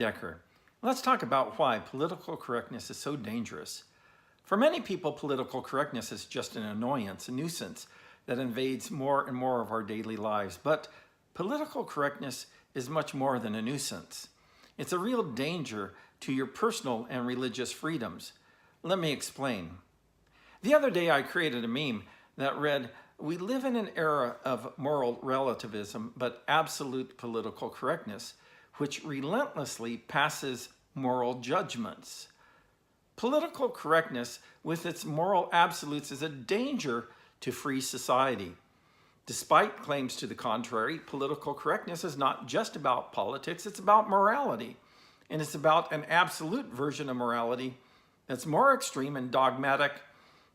Decker. Let's talk about why political correctness is so dangerous. For many people, political correctness is just an annoyance, a nuisance that invades more and more of our daily lives. But political correctness is much more than a nuisance. It's a real danger to your personal and religious freedoms. Let me explain. The other day I created a meme that read, "We live in an era of moral relativism, but absolute political correctness, which relentlessly passes moral judgments." Political correctness with its moral absolutes is a danger to free society. Despite claims to the contrary, political correctness is not just about politics, it's about morality. And it's about an absolute version of morality that's more extreme and dogmatic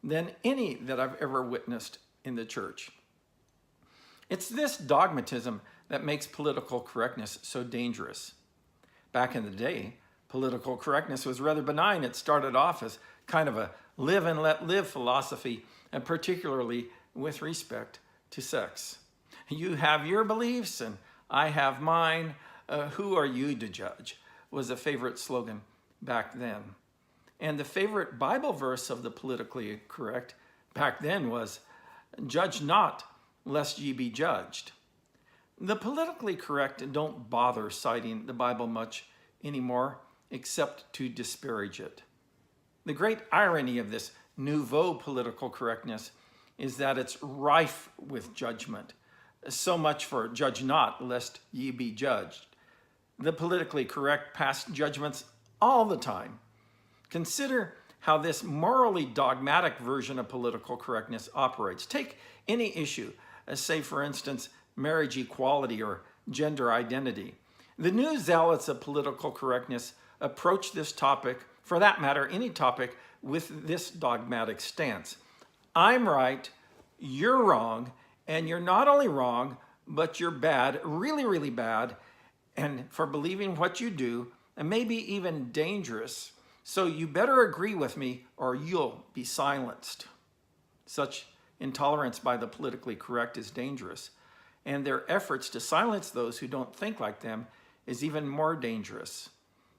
than any that I've ever witnessed in the church. It's this dogmatism that makes political correctness so dangerous. Back in the day, political correctness was rather benign. It started off as kind of a live and let live philosophy, and particularly with respect to sex. You have your beliefs and I have mine. Who are you to judge? Was a favorite slogan back then. And the favorite Bible verse of the politically correct back then was, "Judge not, lest ye be judged." The politically correct don't bother citing the Bible much anymore, except to disparage it. The great irony of this nouveau political correctness is that it's rife with judgment. So much for "judge not, lest ye be judged." The politically correct pass judgments all the time. Consider how this morally dogmatic version of political correctness operates. Take any issue, say for instance, marriage equality or gender identity. The new zealots of political correctness approach this topic, for that matter, any topic, with this dogmatic stance. I'm right, you're wrong, and you're not only wrong, but you're bad, really, really bad, and for believing what you do, and maybe even dangerous. So you better agree with me or you'll be silenced. Such intolerance by the politically correct is dangerous, and their efforts to silence those who don't think like them is even more dangerous.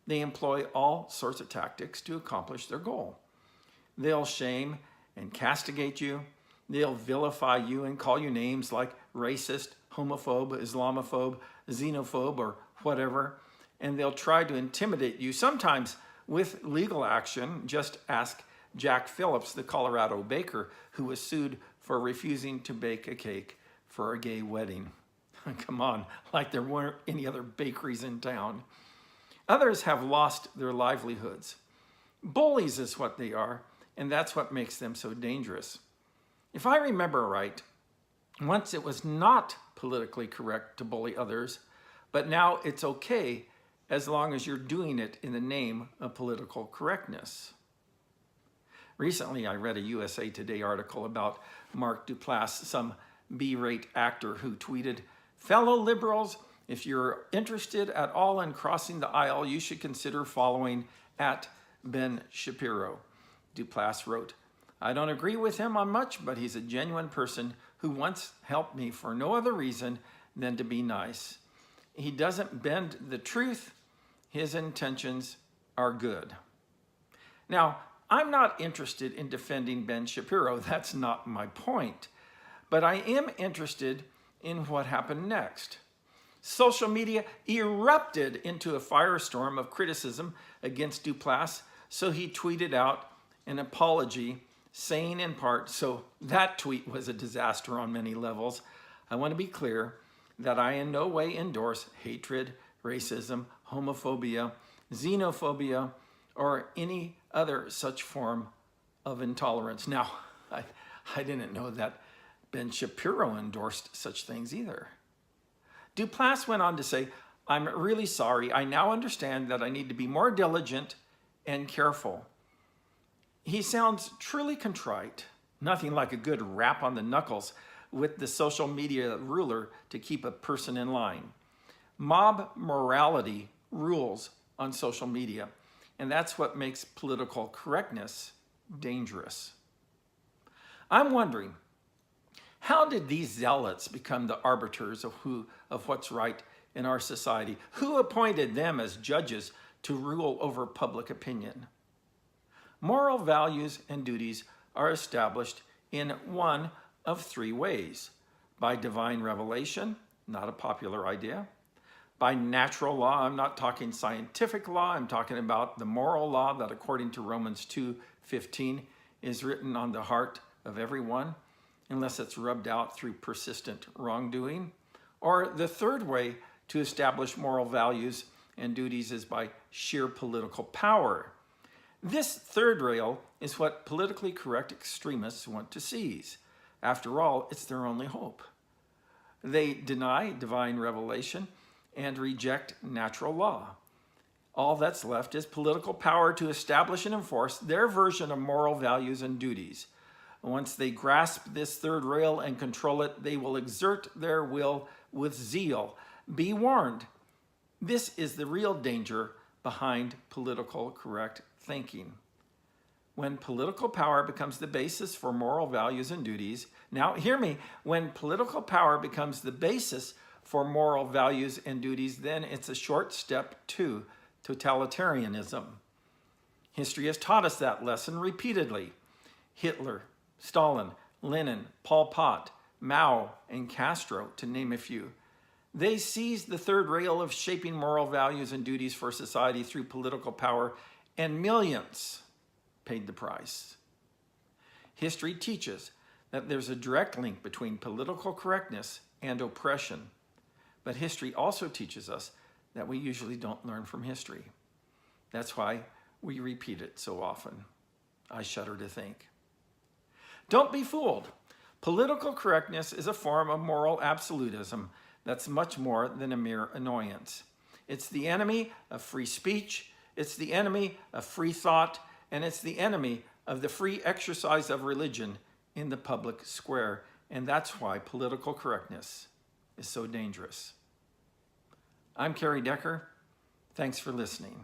They employ all sorts of tactics to accomplish their goal. They'll shame and castigate you. They'll vilify you and call you names like racist, homophobe, Islamophobe, xenophobe, or whatever. And they'll try to intimidate you, sometimes with legal action. Just ask Jack Phillips, the Colorado baker, who was sued for refusing to bake a cake for a gay wedding. Come on, like there weren't any other bakeries in town. Others have lost their livelihoods. Bullies is what they are, and that's what makes them so dangerous. If I remember right, once it was not politically correct to bully others, but now it's okay as long as you're doing it in the name of political correctness. Recently, I read a USA Today article about Mark Duplass, some B-rate actor, who tweeted, "Fellow liberals, if you're interested at all in crossing the aisle, you should consider following at Ben Shapiro." Duplass wrote, "I don't agree with him on much, but he's a genuine person who once helped me for no other reason than to be nice. He doesn't bend the truth. His intentions are good." Now, I'm not interested in defending Ben Shapiro. That's not my point. But I am interested in what happened next. Social media erupted into a firestorm of criticism against Duplass, so he tweeted out an apology, saying in part, so that tweet was a disaster on many levels. I want to be clear that I in no way endorse hatred, racism, homophobia, xenophobia, or any other such form of intolerance. Now, I didn't know that Ben Shapiro endorsed such things either. Duplass went on to say, "I'm really sorry. I now understand that I need to be more diligent and careful." He sounds truly contrite, nothing like a good rap on the knuckles with the social media ruler to keep a person in line. Mob morality rules on social media, and that's what makes political correctness dangerous. I'm wondering, how did these zealots become the arbiters of what's right in our society? Who appointed them as judges to rule over public opinion? Moral values and duties are established in one of three ways: by divine revelation, not a popular idea; by natural law, I'm not talking scientific law, I'm talking about the moral law that, according to Romans 2:15, is written on the heart of everyone, unless it's rubbed out through persistent wrongdoing. Or the third way to establish moral values and duties is by sheer political power. This third rail is what politically correct extremists want to seize. After all, it's their only hope. They deny divine revelation and reject natural law. All that's left is political power to establish and enforce their version of moral values and duties. Once they grasp this third rail and control it, they will exert their will with zeal. Be warned, this is the real danger behind political correct thinking. When political power becomes the basis for moral values and duties, now hear me, when political power becomes the basis for moral values and duties, then it's a short step to totalitarianism. History has taught us that lesson repeatedly. Hitler, Stalin, Lenin, Pol Pot, Mao, and Castro, to name a few. They seized the third rail of shaping moral values and duties for society through political power, and millions paid the price. History teaches that there's a direct link between political correctness and oppression. But history also teaches us that we usually don't learn from history. That's why we repeat it so often. I shudder to think. Don't be fooled. Political correctness is a form of moral absolutism that's much more than a mere annoyance. It's the enemy of free speech, it's the enemy of free thought, and it's the enemy of the free exercise of religion in the public square. And that's why political correctness is so dangerous. I'm Carrie Decker. Thanks for listening.